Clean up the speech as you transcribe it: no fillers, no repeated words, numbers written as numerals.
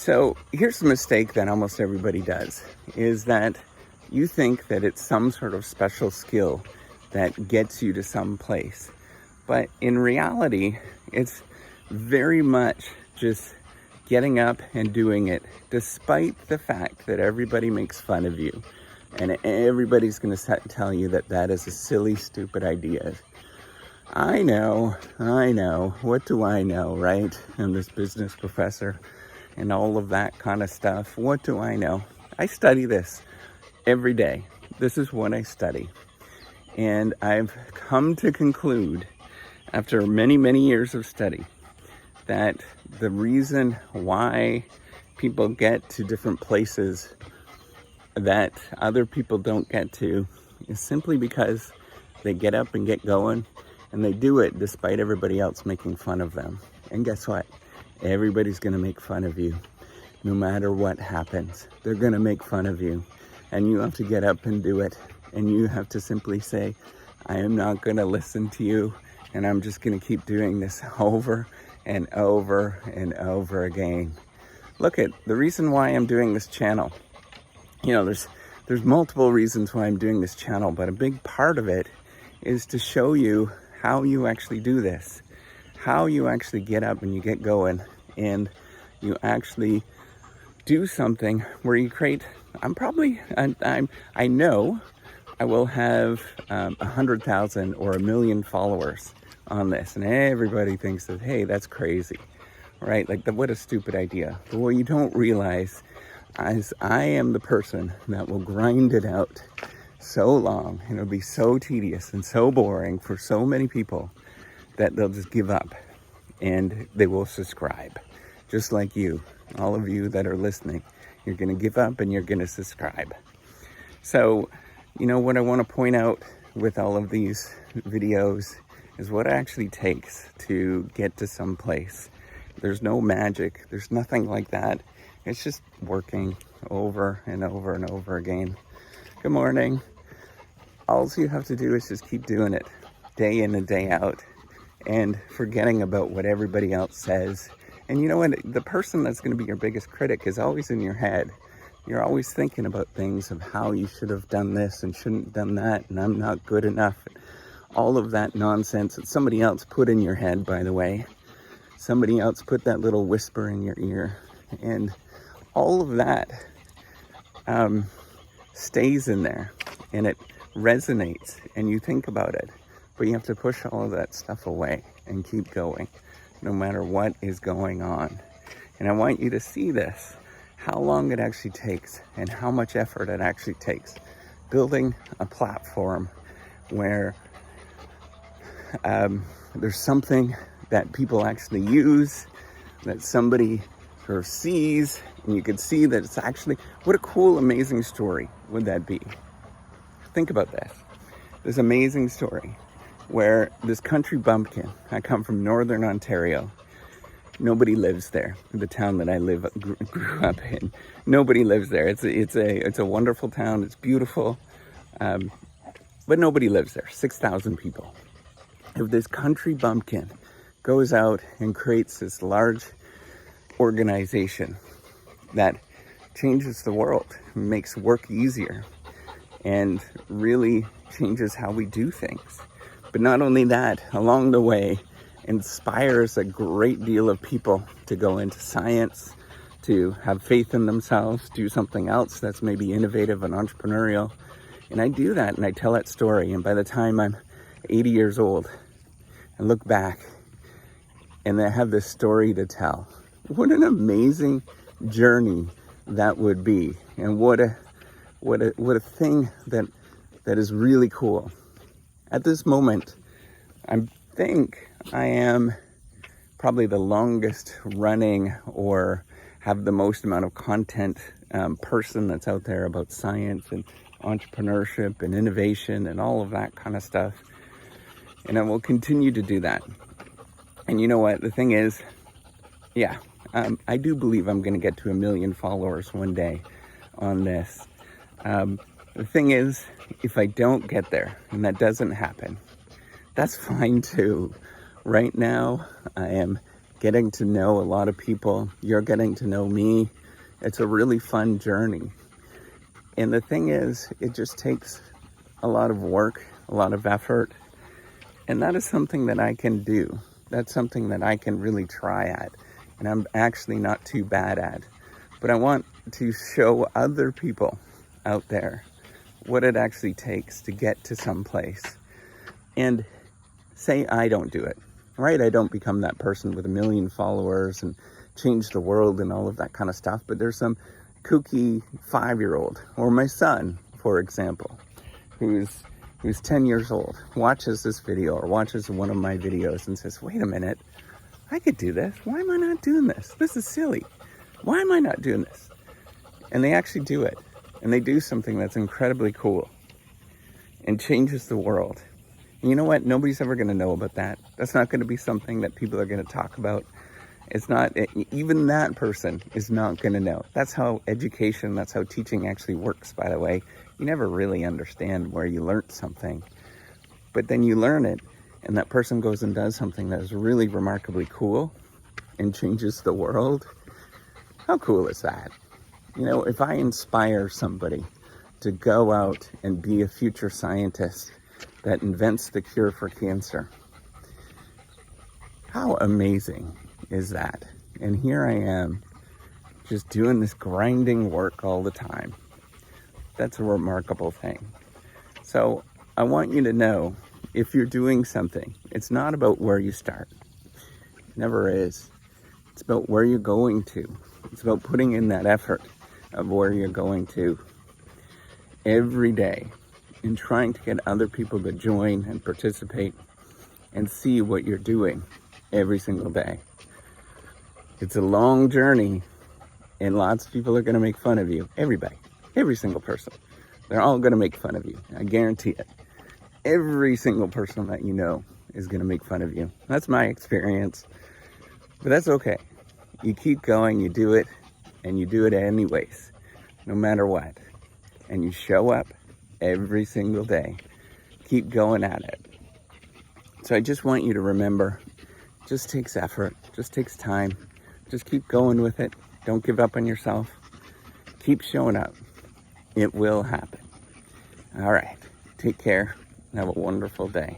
So here's the mistake that almost everybody does, is that you think that it's some sort of special skill that gets you to some place. But in reality, it's very much just getting up and doing it, despite the fact that everybody makes fun of you. And everybody's going to tell you that that is a silly, stupid idea. I know. What do I know, right? I'm this business professor and all of that kind of stuff. What do I know? I study this every day. This is what I study. And I've come to conclude, after many, many years of study, that the reason why people get to different places that other people don't get to is simply because they get up and get going, and they do it despite everybody else making fun of them. And guess what? Everybody's going to make fun of you. No matter what happens, they're going to make fun of you. And you have to get up and do it. And you have to simply say, I am not going to listen to you. And I'm just going to keep doing this over and over and over again. Look at the reason why I'm doing this channel. You know, there's multiple reasons why I'm doing this channel, but a big part of it is to show you how you actually do this, how you actually get up and you get going, and you actually do something where you create. I know I will have 100,000 or 1 million followers on this, and everybody thinks that, hey, that's crazy, right? Like, what a stupid idea. But what you don't realize is I am the person that will grind it out so long, and it'll be so tedious and so boring for so many people that they'll just give up and they will subscribe. Just like you, all of you that are listening, you're going to give up and you're going to subscribe. So, you know, what I want to point out with all of these videos is what it actually takes to get to some place. There's no magic. There's nothing like that. It's just working over and over and over again. Good morning. All you have to do is just keep doing it day in and day out and forgetting about what everybody else says. And you know what? The person that's going to be your biggest critic is always in your head. You're always thinking about things of how you should have done this and shouldn't have done that, and I'm not good enough. All of that nonsense that somebody else put in your head, by the way. Somebody else put that little whisper in your ear. And all of that stays in there, and it resonates, and you think about it. But you have to push all of that stuff away and keep going, no matter what is going on. And I want you to see this, how long it actually takes and how much effort it actually takes. Building a platform where there's something that people actually use, that somebody sort of sees, and you could see that it's actually, what a cool, amazing story would that be? Think about this amazing story where this country bumpkin, I come from Northern Ontario. Nobody lives there. The town that I grew up in. Nobody lives there. It's a wonderful town. It's beautiful. But nobody lives there. 6,000 people. If this country bumpkin goes out and creates this large organization that changes the world, makes work easier, and really changes how we do things. But not only that, along the way, inspires a great deal of people to go into science, to have faith in themselves, do something else that's maybe innovative and entrepreneurial. And I do that, and I tell that story. And by the time I'm 80 years old, I look back and I have this story to tell. What an amazing journey that would be. And what a thing that is really cool. At this moment, I think I am probably the longest running or have the most amount of content person that's out there about science and entrepreneurship and innovation and all of that kind of stuff. And I will continue to do that. And you know what? The thing is, I do believe I'm going to get to 1 million followers one day on this. The thing is, if I don't get there and that doesn't happen, that's fine too. Right now, I am getting to know a lot of people. You're getting to know me. It's a really fun journey. And the thing is, it just takes a lot of work, a lot of effort. And that is something that I can do. That's something that I can really try at. And I'm actually not too bad at. But I want to show other people out there what it actually takes to get to some place. And say I don't do it, right? I don't become that person with 1 million followers and change the world and all of that kind of stuff. But there's some kooky 5-year-old, or my son, for example, who's 10 years old, watches this video or watches one of my videos and says, wait a minute, I could do this. Why am I not doing this? This is silly. Why am I not doing this? And they actually do it. And they do something that's incredibly cool and changes the world. And you know what? Nobody's ever going to know about that. That's not going to be something that people are going to talk about. It's not, even that person is not going to know. That's how education, that's how teaching actually works, by the way. You never really understand where you learned something. But then you learn it, and that person goes and does something that is really remarkably cool and changes the world. How cool is that? You know, if I inspire somebody to go out and be a future scientist that invents the cure for cancer, how amazing is that? And here I am, just doing this grinding work all the time. That's a remarkable thing. So I want you to know, if you're doing something, it's not about where you start. It never is. It's about where you're going to. It's about putting in that effort of where you're going to every day and trying to get other people to join and participate and see what you're doing every single day. It's a long journey, and lots of people are going to make fun of you. Everybody, every single person. They're all going to make fun of you. I guarantee it. Every single person that you know is going to make fun of you. That's my experience. But that's okay. You keep going, you do it, and you do it anyways, no matter what. And you show up every single day. Keep going at it. So I just want you to remember, it just takes effort, just takes time. Just keep going with it. Don't give up on yourself. Keep showing up. It will happen. All right. Take care and have a wonderful day.